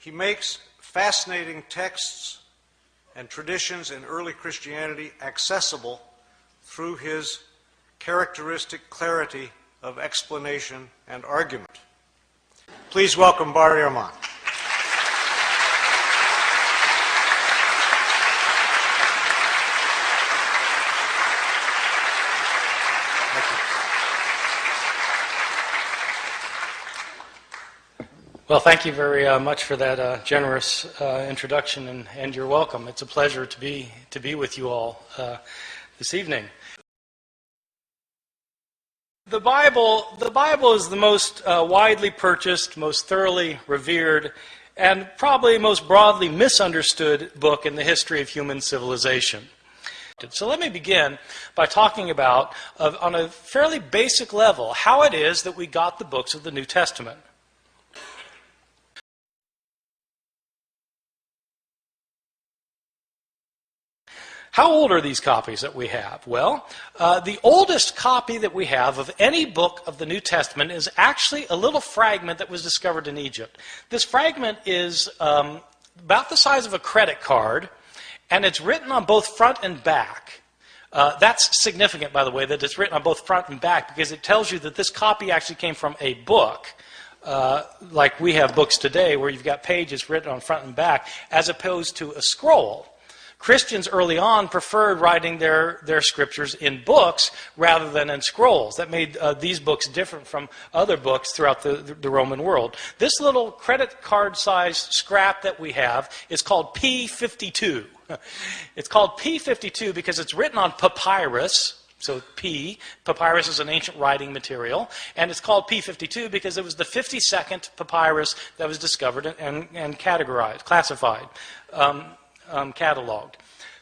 He makes fascinating texts and traditions in early Christianity accessible through his characteristic clarity of explanation and argument. Please welcome Bart Ehrman. Well, thank you very much for that generous introduction, and you're welcome. It's a pleasure to be with you all this evening. The Bible is the most widely purchased, most thoroughly revered, and probably most broadly misunderstood book in the history of human civilization. So let me begin by talking about, on a fairly basic level, how it is that we got the books of the New Testament. How old are these copies that we have? Well, the oldest copy that we have of any book of the New Testament is actually a little fragment that was discovered in Egypt. This fragment is about the size of a credit card, and it's written on both front and back. That's significant, by the way, that it's written on both front and back, because it tells you that this copy actually came from a book, like we have books today, where you've got pages written on front and back, as opposed to a scroll. Christians early on preferred writing their scriptures in books rather than in scrolls. That made these books different from other books throughout the Roman world. This little credit card-sized scrap that we have is called P52. It's called P52 because it's written on papyrus. So papyrus is an ancient writing material, and it's called P52 because it was the 52nd papyrus that was discovered and categorized, classified. Cataloged.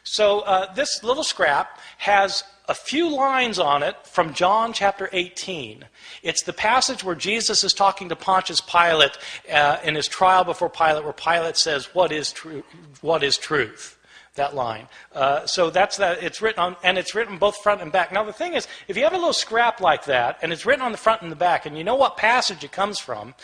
So this little scrap has a few lines on it from John chapter 18. It's the passage where Jesus is talking to Pontius Pilate in his trial before Pilate, where Pilate says, "What is truth?" That line. So that's that. It's written on, and it's written both front and back. Now the thing is, if you have a little scrap like that, and it's written on the front and the back, and you know what passage it comes from,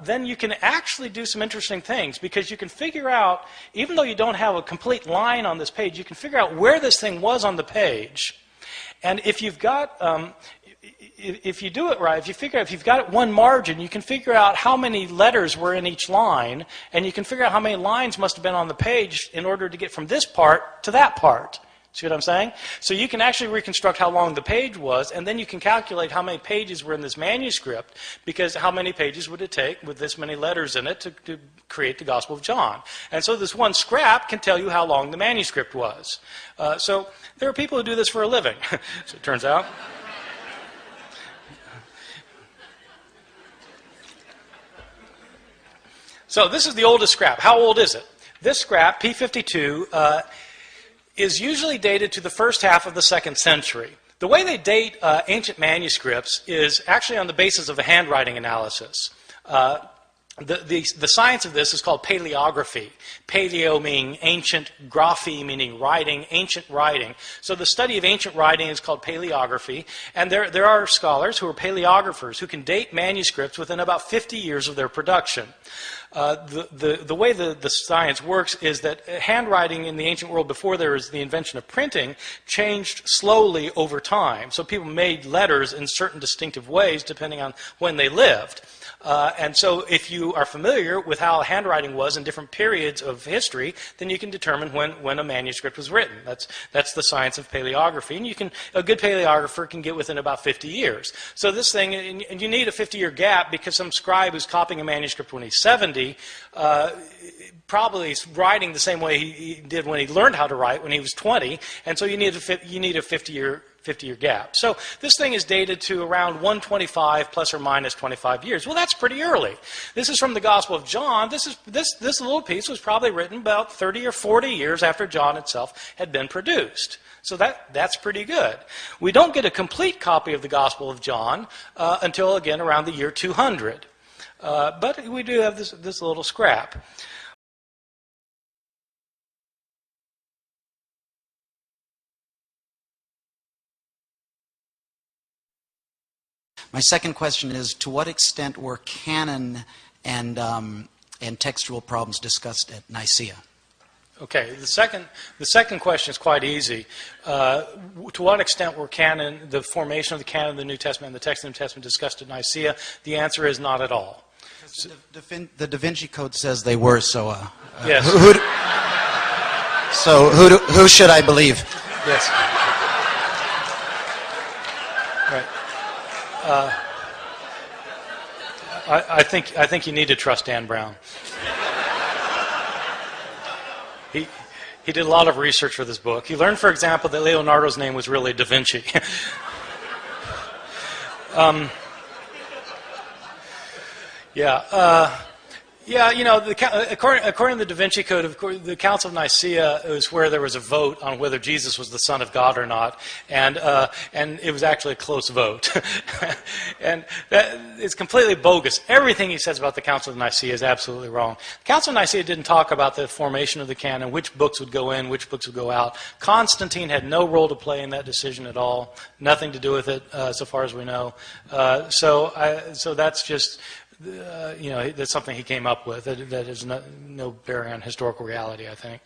then you can actually do some interesting things, because you can figure out, even though you don't have a complete line on this page, you can figure out where this thing was on the page. And if you've got if you do it right, if you've got one margin, you can figure out how many letters were in each line, and you can figure out how many lines must have been on the page in order to get from this part to that part. See what I'm saying? So you can actually reconstruct how long the page was, and then you can calculate how many pages were in this manuscript, because how many pages would it take with this many letters in it to create the Gospel of John? And so this one scrap can tell you how long the manuscript was. So there are people who do this for a living, so it turns out. So this is the oldest scrap. How old is it? This scrap, P52, is usually dated to the first half of the 2nd century. The way they date ancient manuscripts is actually on the basis of a handwriting analysis. The science of this is called paleography. Paleo meaning ancient, graphy meaning writing, ancient writing. So the study of ancient writing is called paleography, and there are scholars who are paleographers who can date manuscripts within about 50 years of their production. The way the science works is that handwriting in the ancient world, before there was the invention of printing, changed slowly over time. So people made letters in certain distinctive ways depending on when they lived. And so if you are familiar with how handwriting was in different periods of history, then you can determine when a manuscript was written. That's the science of paleography. And a good paleographer can get within about 50 years. So this thing, and you need a 50-year gap, because some scribe who's copying a manuscript when he's 70 probably is writing the same way he did when he learned how to write when he was 20. And so you need a 50-year gap. So this thing is dated to around 125 plus or minus 25 years. Well, that's pretty early. This is from the Gospel of John. This little piece was probably written about 30 or 40 years after John itself had been produced. So that's pretty good. We don't get a complete copy of the Gospel of John until, again, around the year 200. But we do have this little scrap. My second question is, to what extent were canon and and textual problems discussed at Nicaea? Okay, the second question is quite easy. To what extent were the formation of the canon of the New Testament and the text of the New Testament discussed at Nicaea? The answer is not at all. The Da Vinci Code says they were, so yes. Who should I believe? Yes. Right. I think you need to trust Dan Brown. He did a lot of research for this book. He learned, for example, that Leonardo's name was really Da Vinci. Yeah, you know, according to the Da Vinci Code, of course, the Council of Nicaea was where there was a vote on whether Jesus was the Son of God or not, and it was actually a close vote. And that is completely bogus. Everything he says about the Council of Nicaea is absolutely wrong. The Council of Nicaea didn't talk about the formation of the canon, which books would go in, which books would go out. Constantine had no role to play in that decision at all, nothing to do with it, so far as we know. So that's just... that's something he came up with. That has no bearing on historical reality, I think.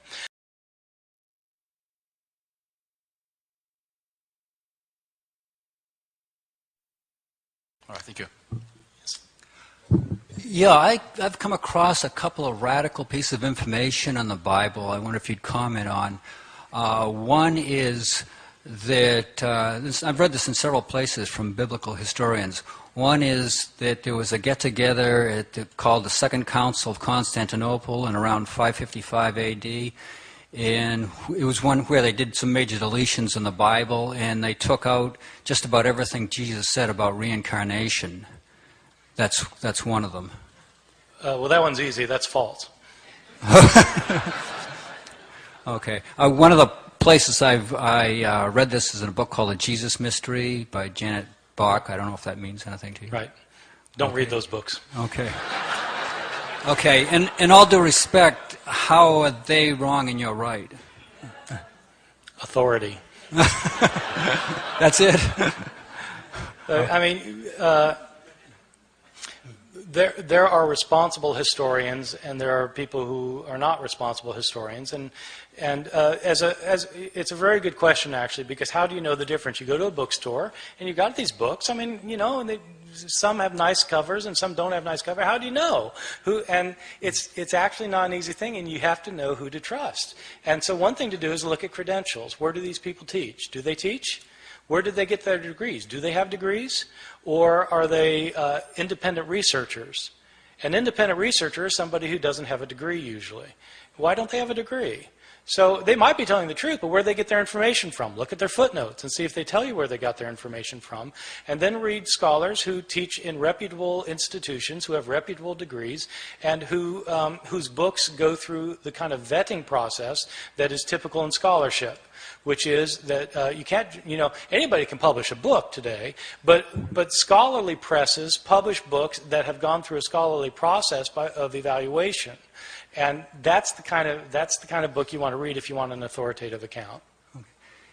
All right, thank you. Yeah, I've come across a couple of radical pieces of information on the Bible I wonder if you'd comment on. One is that, I've read this in several places from biblical historians. One is that there was a get-together called the Second Council of Constantinople in around 555 A.D., and it was one where they did some major deletions in the Bible, and they took out just about everything Jesus said about reincarnation. That's one of them. Well, that one's easy. That's false. Okay. One of the places I read this is in a book called The Jesus Mystery by Janet Bach. I don't know if that means anything to you. Right. Don't read those books. Okay. Okay. And in all due respect, how are they wrong and you're right? Authority. That's it. I mean, there are responsible historians, and there are people who are not responsible historians, and it's a very good question, actually, because how do you know the difference? You go to a bookstore and you've got these books. I mean, and some have nice covers and some don't have nice covers. How do you know who? And it's actually not an easy thing, and you have to know who to trust. And so one thing to do is look at credentials. Where do these people teach? Do they teach? Where did they get their degrees? Do they have degrees? Or are they independent researchers? An independent researcher is somebody who doesn't have a degree usually. Why don't they have a degree? So they might be telling the truth, but where do they get their information from? Look at their footnotes and see if they tell you where they got their information from. And then read scholars who teach in reputable institutions, who have reputable degrees, and whose books go through the kind of vetting process that is typical in scholarship, which is that you can't, anybody can publish a book today, but scholarly presses publish books that have gone through a scholarly process of evaluation. And that's the kind of book you want to read if you want an authoritative account. Okay.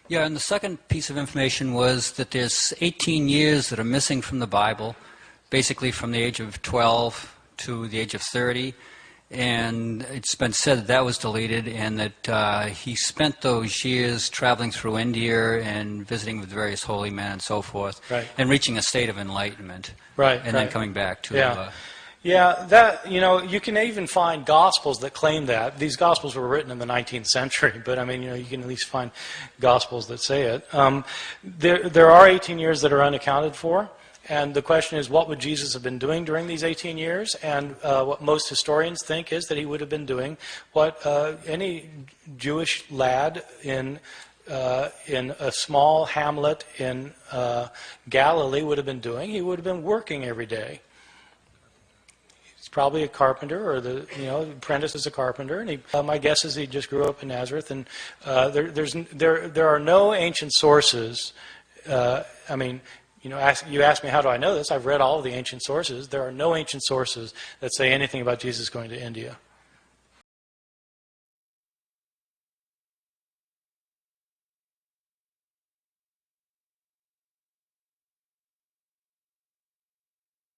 Yeah, and the second piece of information was that there's 18 years that are missing from the Bible, basically from the age of 12 to the age of 30. And it's been said that was deleted, and that he spent those years traveling through India and visiting with various holy men and so forth, right, and reaching a state of enlightenment, right, and then coming back to... Yeah, that, you can even find Gospels that claim that. These Gospels were written in the 19th century, but I mean, you can at least find Gospels that say it. There are 18 years that are unaccounted for, and the question is, what would Jesus have been doing during these 18 years? And what most historians think is that he would have been doing what any Jewish lad in a small hamlet in Galilee would have been doing. He would have been working every day. Probably a carpenter, or apprentice as a carpenter, and my guess is he just grew up in Nazareth. And there are no ancient sources. I mean, you asked me how do I know this? I've read all of the ancient sources. There are no ancient sources that say anything about Jesus going to India.